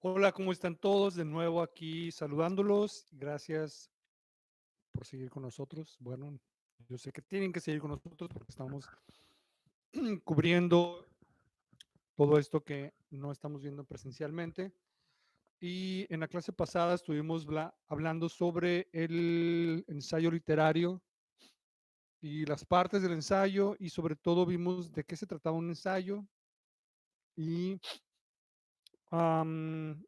Hola, ¿cómo están todos? De nuevo aquí saludándolos. Gracias por seguir con nosotros. Bueno, yo sé que tienen que seguir con nosotros porque estamos cubriendo todo esto que no estamos viendo presencialmente. Y en la clase pasada estuvimos hablando sobre el ensayo literario y las partes del ensayo, y sobre todo vimos de qué se trataba un ensayo y Am,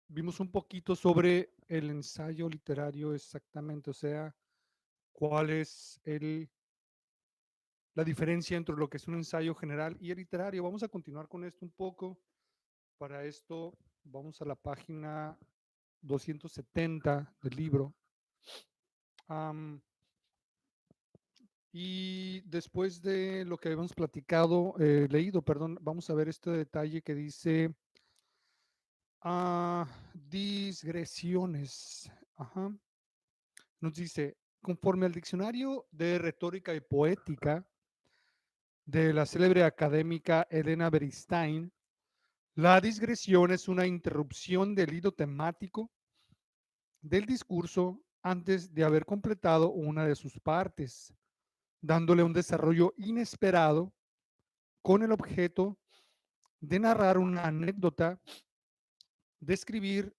vimos un poquito sobre el ensayo literario exactamente, o sea, cuál es la diferencia entre lo que es un ensayo general y el literario. Vamos a continuar con esto un poco. Para esto vamos a la página 270 del libro. Am, y después de lo que habíamos leído, perdón, vamos a ver este detalle que dice digresiones. Ajá. Nos dice, conforme al diccionario de retórica y poética de la célebre académica Elena Beristain, la digresión es una interrupción del hilo temático del discurso antes de haber completado una de sus partes, dándole un desarrollo inesperado con el objeto de narrar una anécdota, describir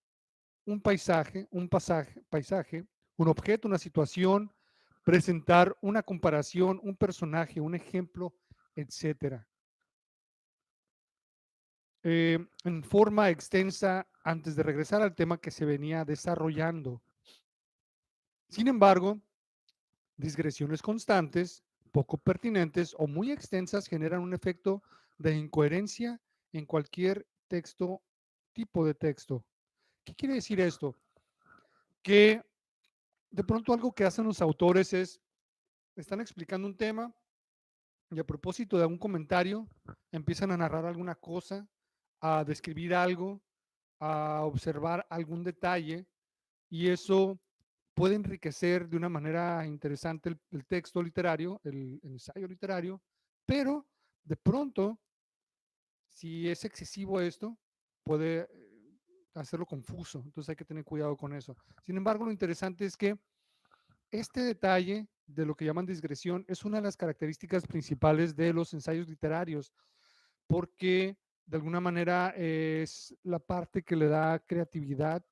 paisaje, un objeto, una situación, presentar una comparación, un personaje, un ejemplo, etcétera. En forma extensa antes de regresar al tema que se venía desarrollando. Sin embargo, digresiones constantes, poco pertinentes o muy extensas generan un efecto de incoherencia en cualquier texto, tipo de texto. ¿Qué quiere decir esto? Que de pronto algo que hacen los autores es, están explicando un tema y a propósito de algún comentario empiezan a narrar alguna cosa, a describir algo, a observar algún detalle, y eso puede enriquecer de una manera interesante el texto literario, el ensayo literario, pero de pronto, si es excesivo esto, puede hacerlo confuso, entonces hay que tener cuidado con eso. Sin embargo, lo interesante es que este detalle de lo que llaman digresión es una de las características principales de los ensayos literarios, porque de alguna manera es la parte que le da creatividad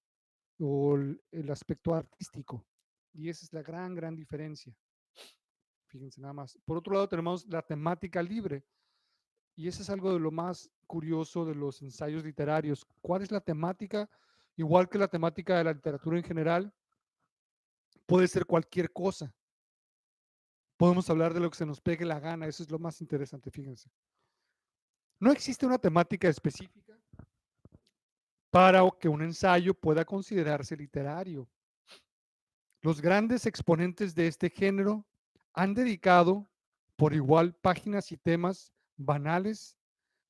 o el aspecto artístico. Y esa es la gran diferencia. Fíjense nada más. Por otro lado, tenemos la temática libre. Y eso es algo de lo más curioso de los ensayos literarios. ¿Cuál es la temática? Igual que la temática de la literatura en general, puede ser cualquier cosa. Podemos hablar de lo que se nos pegue la gana. Eso es lo más interesante, fíjense. No existe una temática específica para que un ensayo pueda considerarse literario. Los grandes exponentes de este género han dedicado por igual páginas y temas banales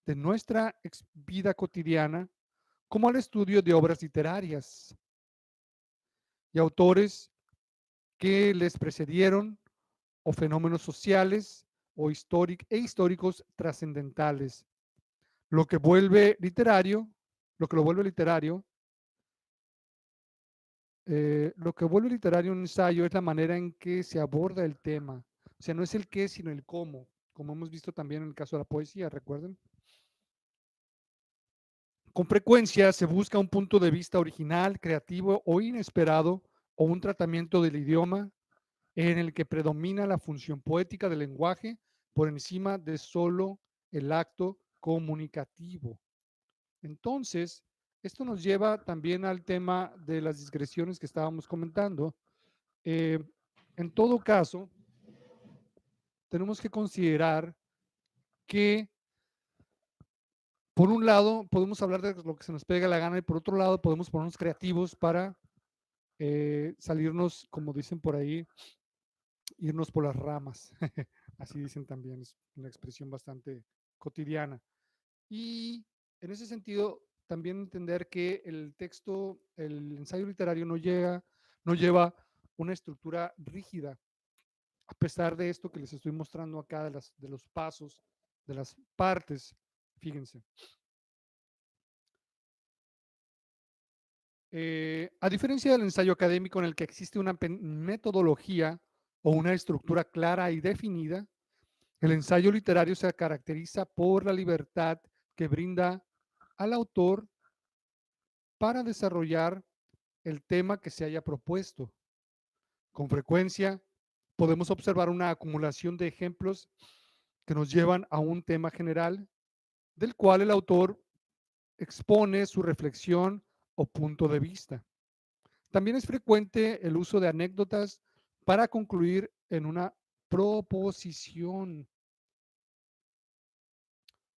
de nuestra vida cotidiana como al estudio de obras literarias y autores que les precedieron o fenómenos sociales o históricos trascendentales. Lo que vuelve literario, lo que lo vuelve literario, lo que vuelve literario un ensayo es la manera en que se aborda el tema. O sea, no es el qué, sino el cómo, como hemos visto también en el caso de la poesía, recuerden. Con frecuencia se busca un punto de vista original, creativo o inesperado, o un tratamiento del idioma en el que predomina la función poética del lenguaje por encima de solo el acto comunicativo. Entonces, esto nos lleva también al tema de las digresiones que estábamos comentando. Eh, en todo caso, tenemos que considerar que, por un lado, podemos hablar de lo que se nos pega la gana, y por otro lado, podemos ponernos creativos para salirnos, como dicen por ahí, irnos por las ramas. Así dicen también, es una expresión bastante cotidiana. Y en ese sentido, también entender que el texto, el ensayo literario no lleva una estructura rígida, a pesar de esto que les estoy mostrando acá de los pasos, de las partes. Fíjense. A diferencia del ensayo académico en el que existe una metodología o una estructura clara y definida, el ensayo literario se caracteriza por la libertad que brinda al autor para desarrollar el tema que se haya propuesto. Con frecuencia podemos observar una acumulación de ejemplos que nos llevan a un tema general del cual el autor expone su reflexión o punto de vista. También es frecuente el uso de anécdotas para concluir en una proposición.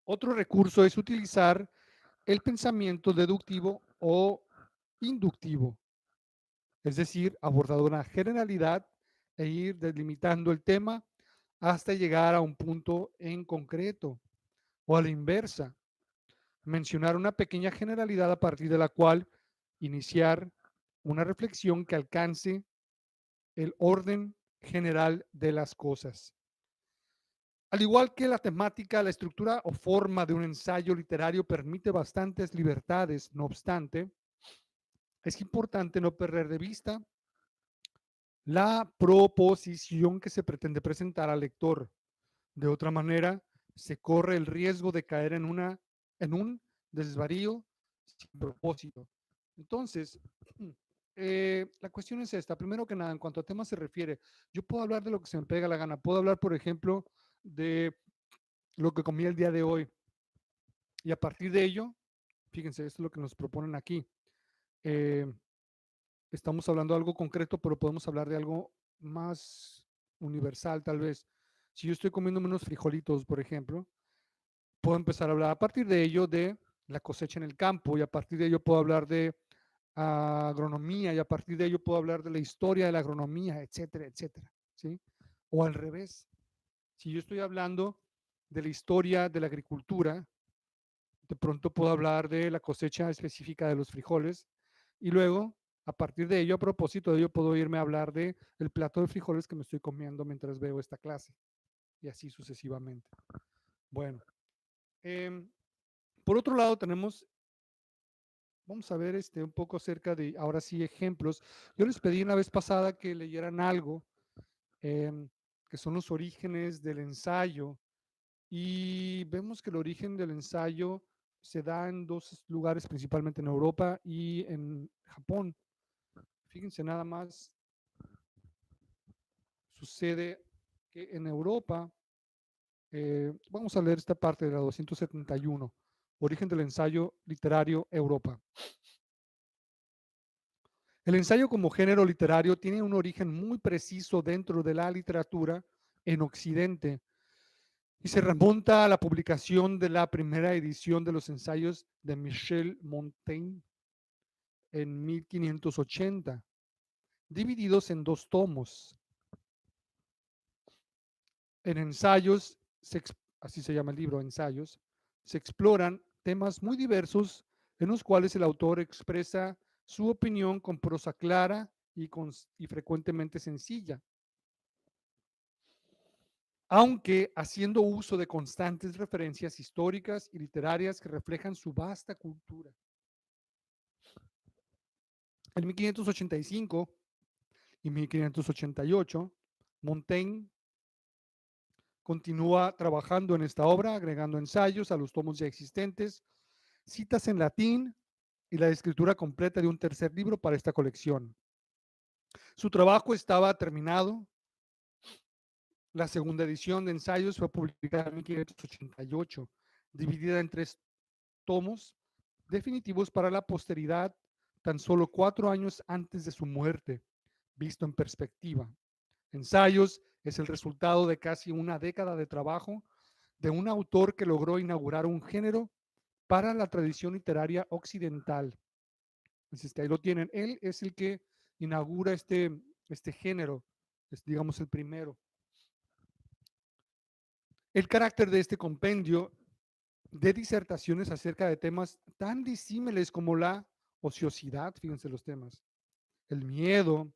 Otro recurso es utilizar el pensamiento deductivo o inductivo, es decir, abordar una generalidad e ir delimitando el tema hasta llegar a un punto en concreto, o a la inversa, mencionar una pequeña generalidad a partir de la cual iniciar una reflexión que alcance el orden general de las cosas. Al igual que la temática, la estructura o forma de un ensayo literario permite bastantes libertades. No obstante, es importante no perder de vista la proposición que se pretende presentar al lector. De otra manera, se corre el riesgo de caer en un desvarío sin propósito. Entonces, la cuestión es esta. Primero que nada, en cuanto a temas se refiere, yo puedo hablar de lo que se me pega la gana. Puedo hablar, por ejemplo, de lo que comí el día de hoy. Y a partir de ello, fíjense, esto es lo que nos proponen aquí. Eh, Estamos hablando de algo concreto, pero podemos hablar de algo más universal, tal vez. Si yo estoy comiendo unos frijolitos, por ejemplo, puedo empezar a hablar a partir de ello de la cosecha en el campo, y a partir de ello puedo hablar de agronomía, y a partir de ello puedo hablar de la historia de la agronomía, etcétera, etcétera, ¿sí? O al revés, si yo estoy hablando de la historia de la agricultura, de pronto puedo hablar de la cosecha específica de los frijoles, y luego, a partir de ello, a propósito de ello, puedo irme a hablar de el plato de frijoles que me estoy comiendo mientras veo esta clase, y así sucesivamente. Bueno, por otro lado tenemos, vamos a ver un poco acerca de, ahora sí, ejemplos. Yo les pedí una vez pasada que leyeran algo, em, que son los orígenes del ensayo, y vemos que el origen del ensayo se da en dos lugares, principalmente en Europa y en Japón. Fíjense nada más, sucede que en Europa, vamos a leer esta parte de la 271, origen del ensayo literario Europa. El ensayo como género literario tiene un origen muy preciso dentro de la literatura en Occidente y se remonta a la publicación de la primera edición de los ensayos de Michel Montaigne en 1580, divididos en dos tomos. En ensayos, así se llama el libro, ensayos, se exploran temas muy diversos en los cuales el autor expresa su opinión con prosa clara y frecuentemente sencilla, aunque haciendo uso de constantes referencias históricas y literarias que reflejan su vasta cultura. En 1585 y 1588, Montaigne continúa trabajando en esta obra, agregando ensayos a los tomos ya existentes, citas en latín y la escritura completa de un tercer libro para esta colección. Su trabajo estaba terminado. La segunda edición de ensayos fue publicada en 1588, dividida en tres tomos definitivos para la posteridad, tan solo 4 años antes de su muerte, visto en perspectiva. Ensayos es el resultado de casi una década de trabajo de un autor que logró inaugurar un género para la tradición literaria occidental. Entonces, ahí lo tienen. Él es el que inaugura este género, es, digamos, el primero. El carácter de este compendio de disertaciones acerca de temas tan disímiles como la ociosidad, fíjense los temas, el miedo,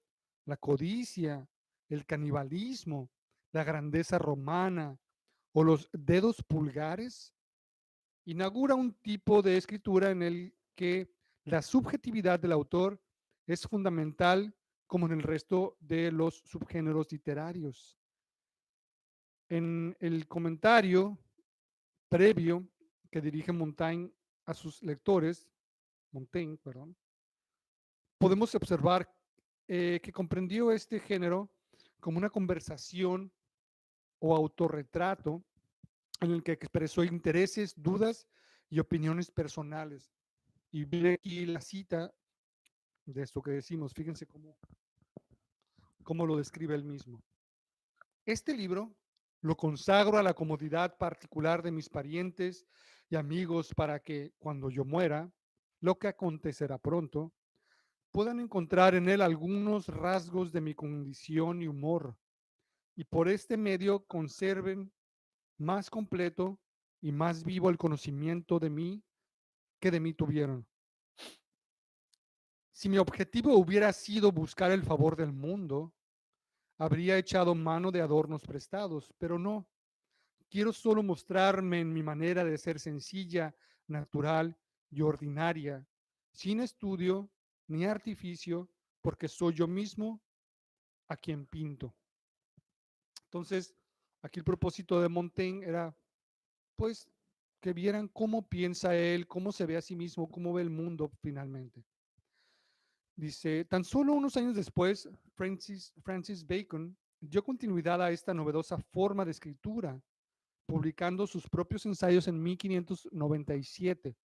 la codicia, el canibalismo, la grandeza romana o los dedos pulgares, inaugura un tipo de escritura en el que La subjetividad del autor es fundamental como en el resto de los subgéneros literarios. En el comentario previo que dirige Montaigne a sus lectores, Montaigne, perdón, podemos observar que comprendió este género como una conversación o autorretrato en el que expresó intereses, dudas y opiniones personales. Y viene aquí la cita de esto que decimos, fíjense cómo lo describe él mismo. Este libro lo consagro a la comodidad particular de mis parientes y amigos para que, cuando yo muera, lo que acontecerá pronto, puedan encontrar en él algunos rasgos de mi condición y humor, y por este medio conserven más completo y más vivo el conocimiento de mí que de mí tuvieron. Si mi objetivo hubiera sido buscar el favor del mundo, habría echado mano de adornos prestados, pero no. Quiero solo mostrarme en mi manera de ser sencilla, natural y ordinaria, sin estudio ni artificio, porque soy yo mismo a quien pinto. Entonces, aquí el propósito de Montaigne era, pues, que vieran cómo piensa él, cómo se ve a sí mismo, cómo ve el mundo finalmente. Dice, tan solo unos años después, Francis Bacon dio continuidad a esta novedosa forma de escritura, publicando sus propios ensayos en 1597.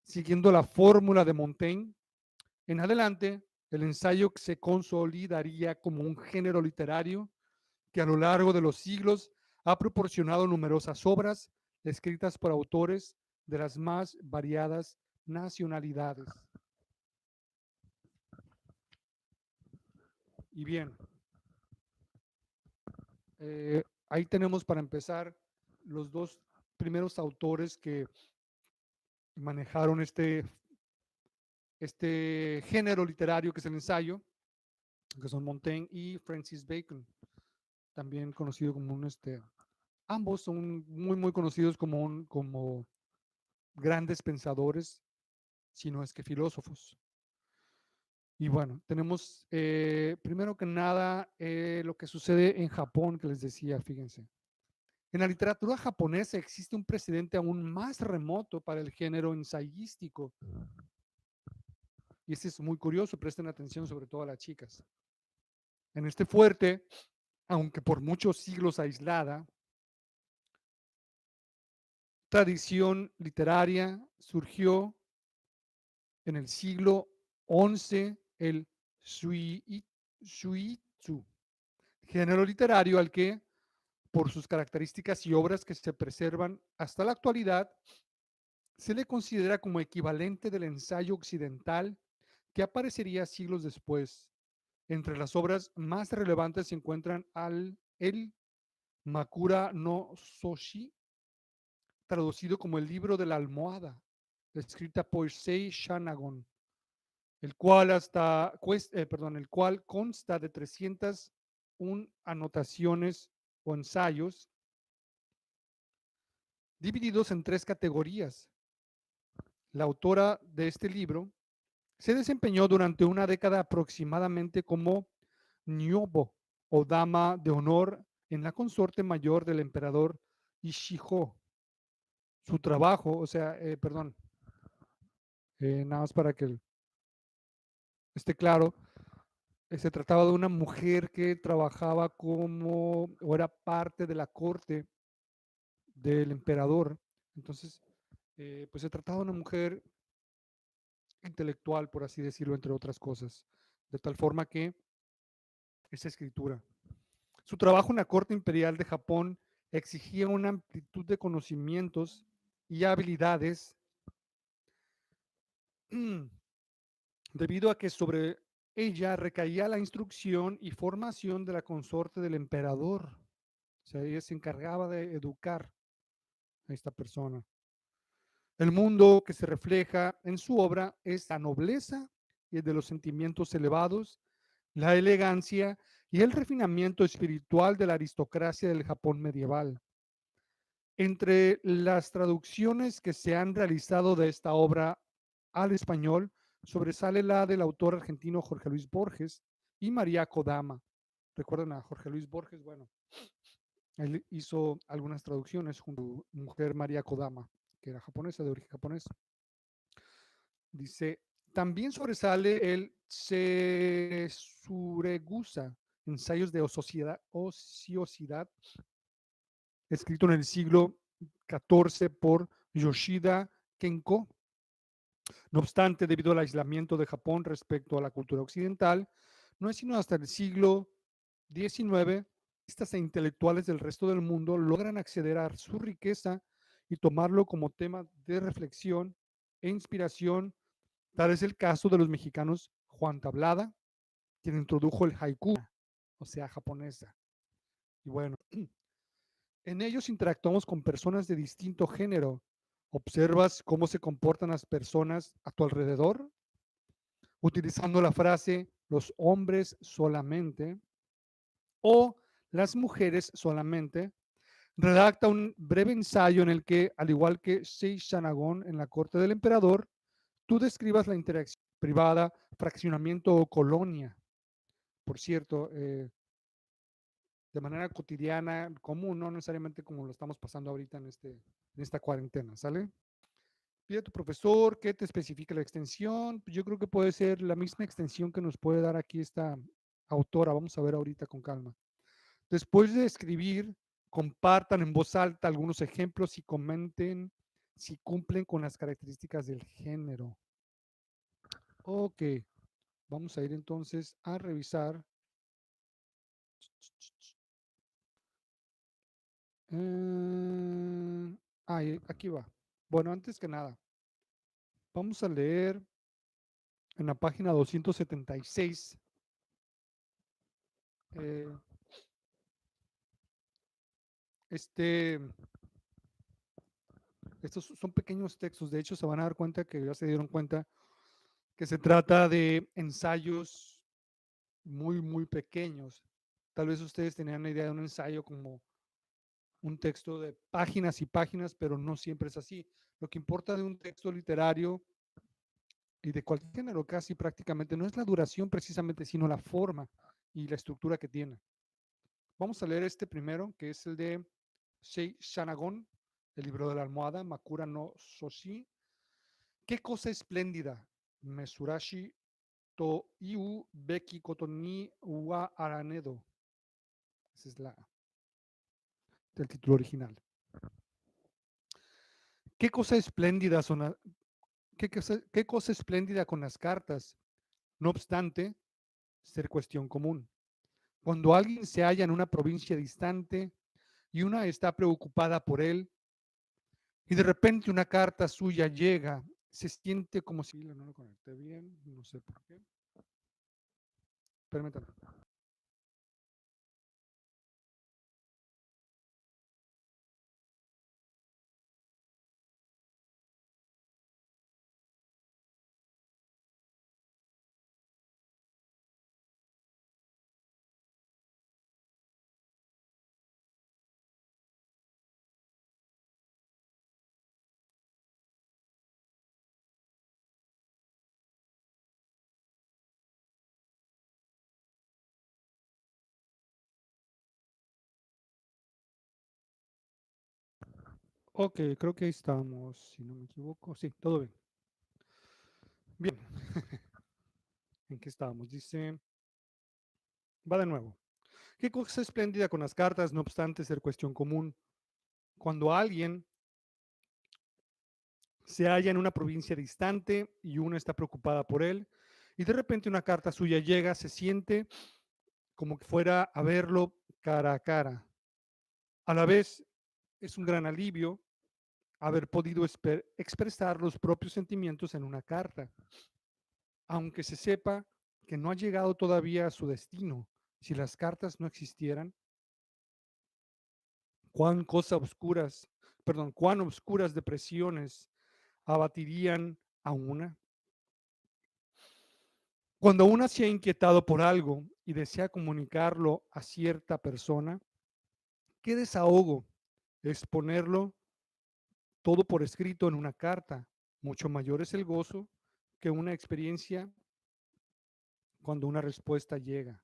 Siguiendo la fórmula de Montaigne, en adelante, el ensayo se consolidaría como un género literario que a lo largo de los siglos ha proporcionado numerosas obras escritas por autores de las más variadas nacionalidades. Y bien, ahí tenemos para empezar los dos primeros autores que manejaron este género literario que es el ensayo, que son Montaigne y Francis Bacon, también conocido como ambos son muy conocidos como grandes pensadores, si no es que filósofos. Y bueno, tenemos primero que nada lo que sucede en Japón, que les decía, fíjense. En la literatura japonesa existe un precedente aún más remoto para el género ensayístico. Y este es muy curioso, presten atención sobre todo a las chicas. En este fuerte, aunque por muchos siglos aislada, tradición literaria surgió en el siglo XI el shuitsu, género literario al que, por sus características y obras que se preservan hasta la actualidad, se le considera como equivalente del ensayo occidental que aparecería siglos después. Entre las obras más relevantes se encuentran el Makura no Soshi, traducido como el libro de la almohada, escrita por Sei Shanagon, el cual consta de 301 anotaciones o ensayos divididos en 3 categorías. La autora de este libro se desempeñó durante una década aproximadamente como Nyobo o dama de honor en la consorte mayor del emperador Ishijo. Su trabajo, nada más para que esté claro, se trataba de una mujer que trabajaba o era parte de la corte del emperador. Entonces, pues se trataba de una mujer intelectual, por así decirlo, entre otras cosas, de tal forma que esa escritura. Su trabajo en la corte imperial de Japón exigía una amplitud de conocimientos y habilidades debido a que sobre ella recaía la instrucción y formación de la consorte del emperador. O sea, ella se encargaba de educar a esta persona. El mundo que se refleja en su obra es la nobleza y el de los sentimientos elevados, la elegancia y el refinamiento espiritual de la aristocracia del Japón medieval. Entre las traducciones que se han realizado de esta obra al español sobresale la del autor argentino Jorge Luis Borges y María Kodama. ¿Recuerdan a Jorge Luis Borges? Bueno, él hizo algunas traducciones junto a su mujer María Kodama, que era japonesa, de origen japonés. Dice, también sobresale el Tsuregusa, ensayos de ociosidad, escrito en el siglo XIV por Yoshida Kenko. No obstante, debido al aislamiento de Japón respecto a la cultura occidental, no es sino hasta el siglo XIX artistas e intelectuales del resto del mundo logran acceder a su riqueza y tomarlo como tema de reflexión e inspiración. Tal es el caso de los mexicanos Juan Tablada, quien introdujo el haiku, o sea, japonesa. Y bueno, en ellos interactuamos con personas de distinto género. ¿Observas cómo se comportan las personas a tu alrededor? Utilizando la frase los hombres solamente o las mujeres solamente, redacta un breve ensayo en el que, al igual que Sei Shanagon en la corte del emperador, tú describas la interacción privada, fraccionamiento o colonia. Por cierto, de manera cotidiana, común, no necesariamente como lo estamos pasando ahorita en esta cuarentena, ¿sale? Pide a tu profesor que te especifique la extensión. Yo creo que puede ser la misma extensión que nos puede dar aquí esta autora. Vamos a ver ahorita con calma. Después de escribir, compartan en voz alta algunos ejemplos y comenten si cumplen con las características del género. Ok, vamos a ir entonces a revisar. Aquí va. Bueno, antes que nada, vamos a leer en la página 276. eh, este, Estos son pequeños textos. De hecho, se van a dar cuenta que ya se dieron cuenta que se trata de ensayos muy, muy pequeños. Tal vez ustedes tenían una idea de un ensayo como un texto de páginas y páginas, pero no siempre es así. Lo que importa de un texto literario y de cualquier género casi prácticamente no es la duración precisamente, sino la forma y la estructura que tiene. Vamos a leer este primero, que es el de Sei Shanagon, el libro de la almohada, Makura no Soshi. ¿Qué cosa espléndida? Mesurashi to iu beki koto ni wa aranedo. Ese es el título original. ¿Qué cosa espléndida son qué cosa espléndida con las cartas? No obstante, ser cuestión común. Cuando alguien se halla en una provincia distante y una está preocupada por él, y de repente una carta suya llega, se siente como si no lo conecté bien, no sé por qué. Permítame. Ok, creo que ahí estamos, si no me equivoco. Sí, todo bien. Bien. ¿En qué estábamos? Dice, va de nuevo. ¿Qué cosa espléndida con las cartas, no obstante ser cuestión común? Cuando alguien se halla en una provincia distante y uno está preocupada por él, y de repente una carta suya llega, se siente como que fuera a verlo cara a cara. A la vez, es un gran alivio haber podido expresar los propios sentimientos en una carta, aunque se sepa que no ha llegado todavía a su destino. Si las cartas no existieran, cuán oscuras depresiones abatirían a una. Cuando una se ha inquietado por algo y desea comunicarlo a cierta persona, qué desahogo es ponerlo todo por escrito en una carta. Mucho mayor es el gozo que una experiencia cuando una respuesta llega.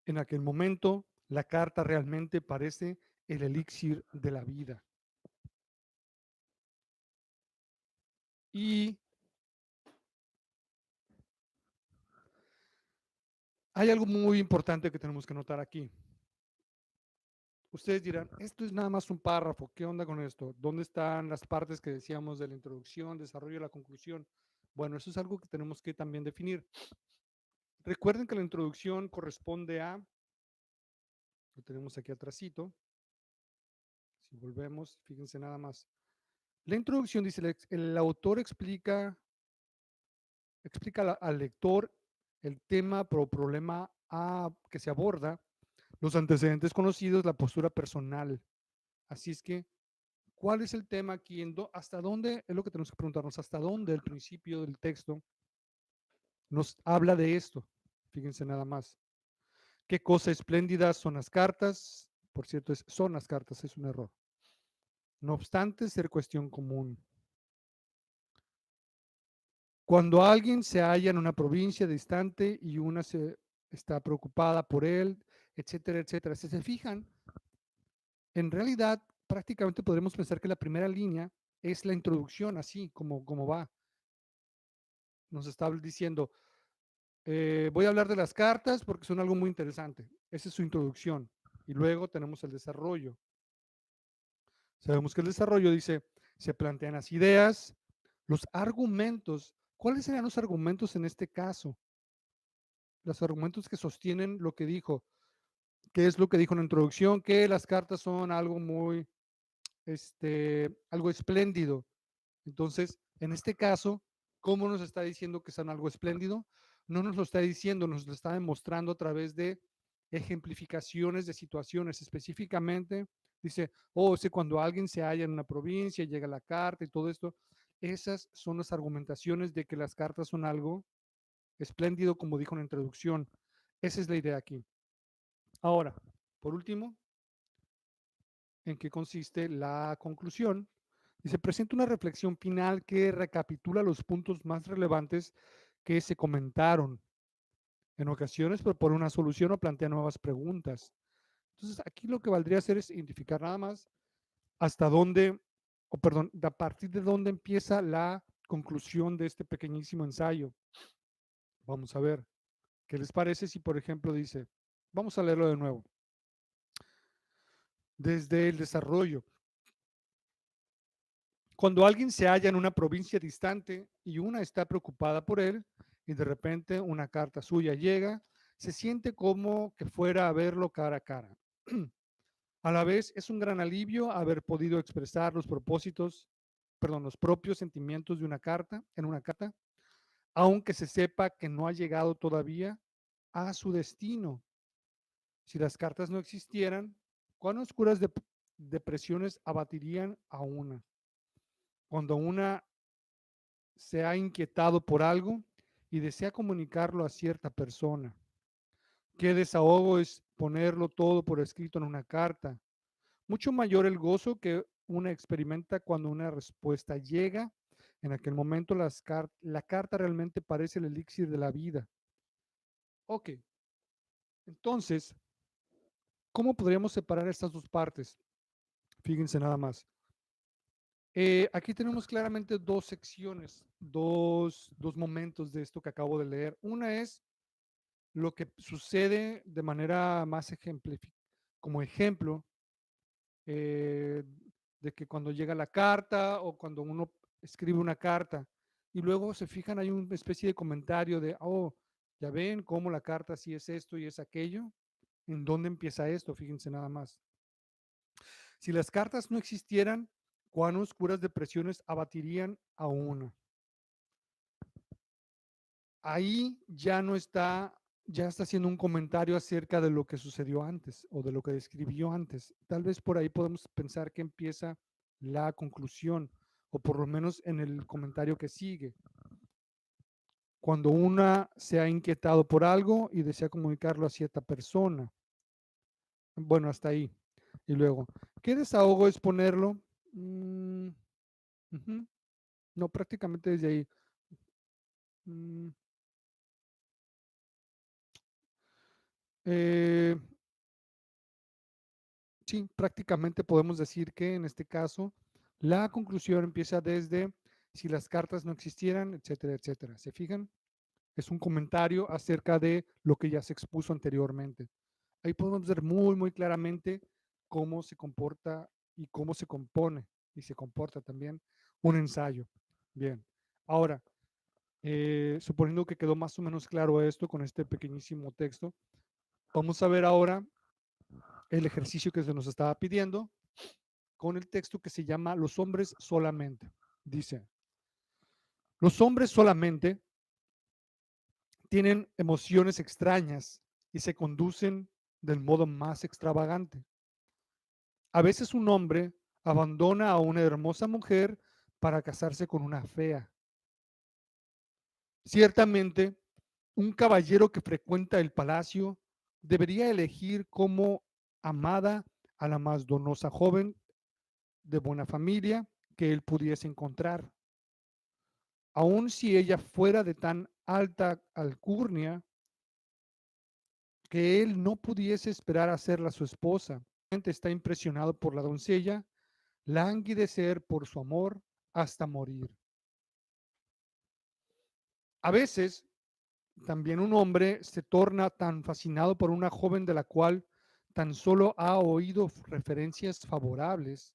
En aquel momento, la carta realmente parece el elixir de la vida. Y hay algo muy importante que tenemos que notar aquí. Ustedes dirán, esto es nada más un párrafo, ¿qué onda con esto? ¿Dónde están las partes que decíamos de la introducción, desarrollo y la conclusión? Bueno, eso es algo que tenemos que también definir. Recuerden que la introducción corresponde a, lo tenemos aquí atrásito, si volvemos, fíjense nada más. La introducción dice, el autor explica al lector el tema o problema que se aborda, los antecedentes conocidos, la postura personal. Así es que, ¿cuál es el tema aquí? ¿Hasta dónde? Es lo que tenemos que preguntarnos. ¿Hasta dónde el principio del texto nos habla de esto? Fíjense nada más. ¿Qué cosa espléndida son las cartas? Por cierto, son las cartas, es un error. No obstante ser cuestión común. Cuando alguien se halla en una provincia distante y una se está preocupada por él, etcétera, etcétera. Si se fijan, en realidad prácticamente podremos pensar que la primera línea es la introducción, así como va. Nos está diciendo, voy a hablar de las cartas porque son algo muy interesante. Esa es su introducción. Y luego tenemos el desarrollo. Sabemos que el desarrollo dice, se plantean las ideas, los argumentos. ¿Cuáles serían los argumentos en este caso? Los argumentos que sostienen lo que dijo. ¿Qué es lo que dijo en la introducción? Que las cartas son algo muy, algo espléndido. Entonces, en este caso, ¿cómo nos está diciendo que son algo espléndido? No nos lo está diciendo, nos lo está demostrando a través de ejemplificaciones de situaciones. Específicamente, dice, cuando alguien se halla en una provincia, llega la carta y todo esto, esas son las argumentaciones de que las cartas son algo espléndido, como dijo en la introducción. Esa es la idea aquí. Ahora, por último, ¿en qué consiste la conclusión? Dice, presenta una reflexión final que recapitula los puntos más relevantes que se comentaron. En ocasiones propone una solución o plantea nuevas preguntas. Entonces, aquí lo que valdría hacer es identificar nada más hasta dónde, o perdón, a partir de dónde empieza la conclusión de este pequeñísimo ensayo. Vamos a ver, ¿qué les parece si, por ejemplo, dice, vamos a leerlo de nuevo. Desde el desarrollo. Cuando alguien se halla en una provincia distante y una está preocupada por él y de repente una carta suya llega, se siente como que fuera a verlo cara a cara. A la vez es un gran alivio haber podido expresar los los propios sentimientos de una carta, en una carta, aunque se sepa que no ha llegado todavía a su destino. Si las cartas no existieran, cuán oscuras depresiones abatirían a una. Cuando una se ha inquietado por algo y desea comunicarlo a cierta persona. Qué desahogo es ponerlo todo por escrito en una carta. Mucho mayor el gozo que una experimenta cuando una respuesta llega. En aquel momento la carta realmente parece el elixir de la vida. Ok, entonces, ¿cómo podríamos separar estas dos partes? Fíjense nada más. Aquí tenemos claramente dos secciones, dos momentos de esto que acabo de leer. Una es lo que sucede de manera más ejemplificada, como ejemplo, eh, de que cuando llega la carta o cuando uno escribe una carta y luego se fijan, hay una especie de comentario de, ya ven cómo la carta sí es esto y es aquello. ¿En dónde empieza esto? Fíjense nada más. Si las cartas no existieran, cuán oscuras depresiones abatirían a una. Ahí ya está haciendo un comentario acerca de lo que sucedió antes o de lo que describió antes. Tal vez por ahí podemos pensar que empieza la conclusión, o por lo menos en el comentario que sigue. Cuando una se ha inquietado por algo y desea comunicarlo a cierta persona. Bueno, hasta ahí. Y luego, ¿qué desahogo es ponerlo? No, prácticamente desde ahí. Mm, eh, sí, prácticamente podemos decir que en este caso la conclusión empieza desde si las cartas no existieran, etcétera, etcétera. ¿Se fijan? Es un comentario acerca de lo que ya se expuso anteriormente. Ahí podemos ver muy, muy claramente cómo se comporta y cómo se compone y se comporta también un ensayo. Bien, ahora, suponiendo que quedó más o menos claro esto con este pequeñísimo texto, vamos a ver ahora el ejercicio que se nos estaba pidiendo con el texto que se llama Los hombres solamente. Dice, los hombres solamente tienen emociones extrañas y se conducen del modo más extravagante. A veces un hombre abandona a una hermosa mujer para casarse con una fea. Ciertamente, un caballero que frecuenta el palacio debería elegir como amada a la más donosa joven de buena familia que él pudiese encontrar. Aun si ella fuera de tan alta alcurnia que él no pudiese esperar hacerla su esposa. Está impresionado por la doncella, languidecer por su amor hasta morir. A veces también un hombre se torna tan fascinado por una joven de la cual tan solo ha oído referencias favorables,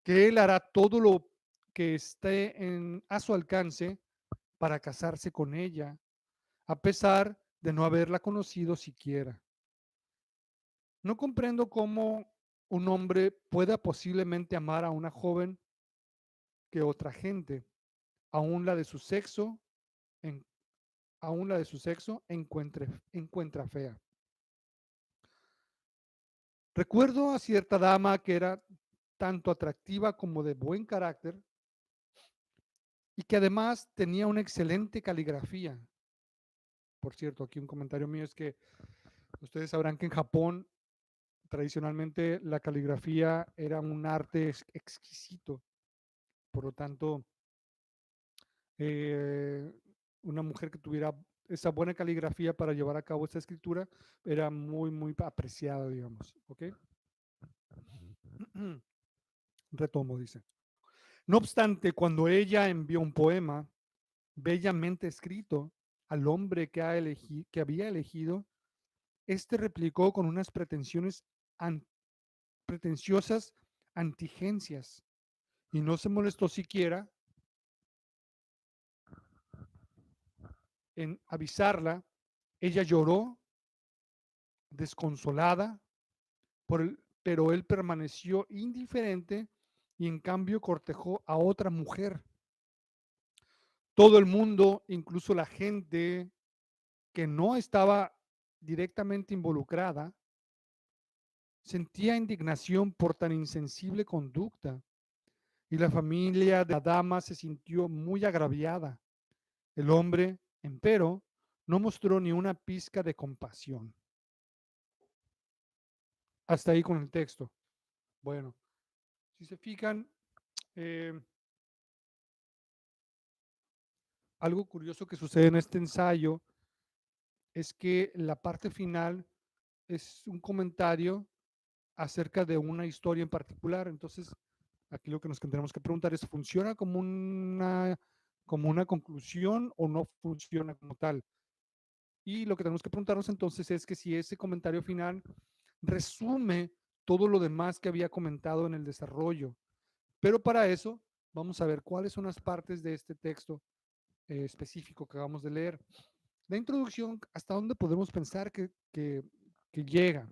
que él hará todo lo que esté a su alcance para casarse con ella, a pesar de no haberla conocido siquiera. No comprendo cómo un hombre pueda posiblemente amar a una joven que otra gente, aún la de su sexo, en, aún la de su sexo encuentra fea. Recuerdo a cierta dama que era tanto atractiva como de buen carácter y que además tenía una excelente caligrafía. Por cierto, aquí un comentario mío es que ustedes sabrán que en Japón tradicionalmente la caligrafía era un arte exquisito. Por lo tanto, eh, una mujer que tuviera esa buena caligrafía para llevar a cabo esta escritura era muy, muy apreciada, digamos. ¿Ok? Retomo, dice. No obstante, cuando ella envió un poema bellamente escrito al hombre que había elegido, este replicó con unas an pretenciosas antigencias y no se molestó siquiera en avisarla. Ella lloró desconsolada, pero él permaneció indiferente y en cambio cortejó a otra mujer. Todo el mundo, incluso la gente que no estaba directamente involucrada, sentía indignación por tan insensible conducta y la familia de la dama se sintió muy agraviada. El hombre, empero, no mostró ni una pizca de compasión. Hasta ahí con el texto. Bueno, si se fijan, eh, algo curioso que sucede en este ensayo es que la parte final es un comentario acerca de una historia en particular. Entonces, aquí lo que nos tendremos que preguntar es, ¿funciona como una conclusión o no funciona como tal? Y lo que tenemos que preguntarnos entonces es que si ese comentario final resume todo lo demás que había comentado en el desarrollo. Pero para eso vamos a ver cuáles son las partes de este texto específico que acabamos de leer. La introducción, ¿hasta dónde podemos pensar que llega?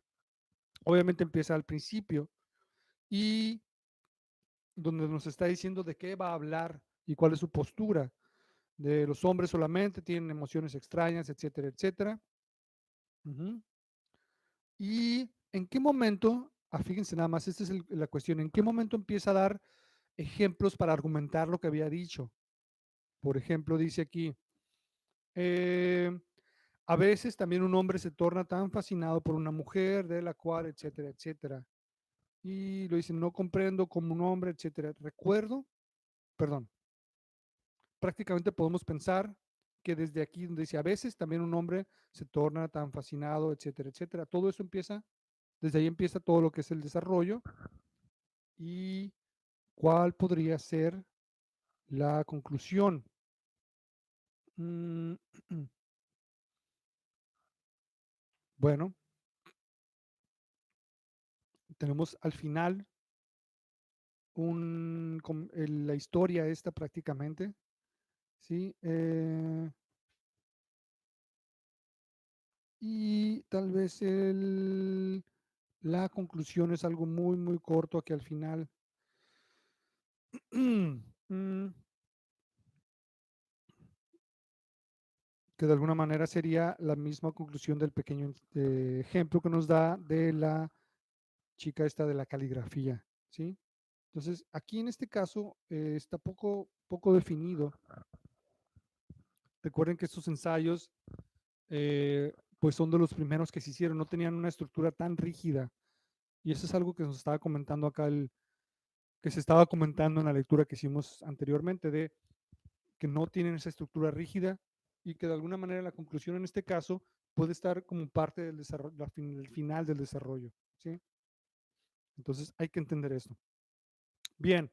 Obviamente empieza al principio y donde nos está diciendo de qué va a hablar y cuál es su postura. De los hombres solamente tienen emociones extrañas, etcétera, etcétera. Uh-huh. Y en qué momento, fíjense nada más, esta es la cuestión, ¿en qué momento empieza a dar ejemplos para argumentar lo que había dicho? Por ejemplo, dice aquí, eh, a veces también un hombre se torna tan fascinado por una mujer de la cual, etcétera, etcétera. Y lo dicen, no comprendo como un hombre, etcétera. Recuerdo, perdón, prácticamente podemos pensar que desde aquí donde dice a veces también un hombre se torna tan fascinado, etcétera, etcétera. Todo eso empieza, desde ahí empieza todo lo que es el desarrollo. ¿Y cuál podría ser la conclusión? Mm, Bueno, tenemos al final la historia esta prácticamente, ¿sí? Y tal vez la conclusión es algo muy, muy corto aquí al final. Mm, que de alguna manera sería la misma conclusión del pequeño ejemplo que nos da de la chica esta de la caligrafía, ¿sí? Entonces, aquí en este caso está poco definido. Recuerden que estos ensayos pues son de los primeros que se hicieron, no tenían una estructura tan rígida. Y eso es algo que nos estaba comentando acá, que se estaba comentando en la lectura que hicimos anteriormente, de que no tienen esa estructura rígida y que de alguna manera la conclusión en este caso puede estar como parte del desarrollo, el final del desarrollo, ¿sí? Entonces hay que entender esto. Bien.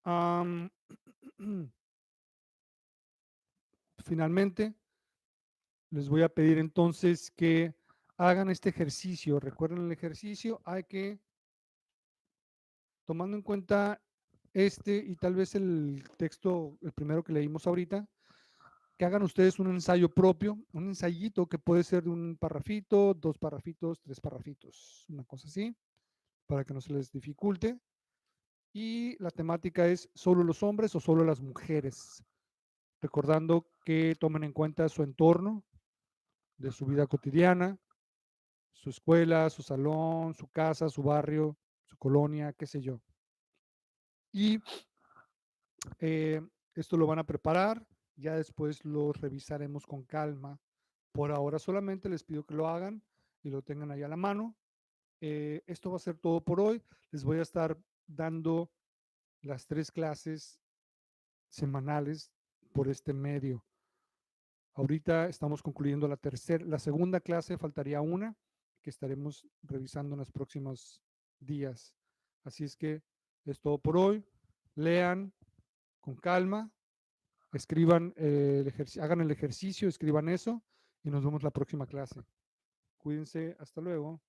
am, Finalmente, les voy a pedir entonces que hagan este ejercicio. Recuerden el ejercicio, hay que, tomando en cuenta este y tal vez el texto, el primero que leímos ahorita, que hagan ustedes un ensayo propio, un ensayito que puede ser de un parrafito, 2 parrafitos, 3 parrafitos, una cosa así, para que no se les dificulte. Y la temática es solo los hombres o solo las mujeres, recordando que tomen en cuenta su entorno de su vida cotidiana, su escuela, su salón, su casa, su barrio, su colonia, qué sé yo. Y eh, esto lo van a preparar, ya después lo revisaremos con calma. Por ahora solamente les pido que lo hagan y lo tengan ahí a la mano. Esto va a ser todo por hoy. Les voy a estar dando las 3 clases semanales por este medio. Ahorita estamos concluyendo la segunda clase, faltaría una que estaremos revisando en los próximos días. Así es que es todo por hoy. Lean con calma, escriban hagan el ejercicio, escriban eso y nos vemos la próxima clase. Cuídense, hasta luego.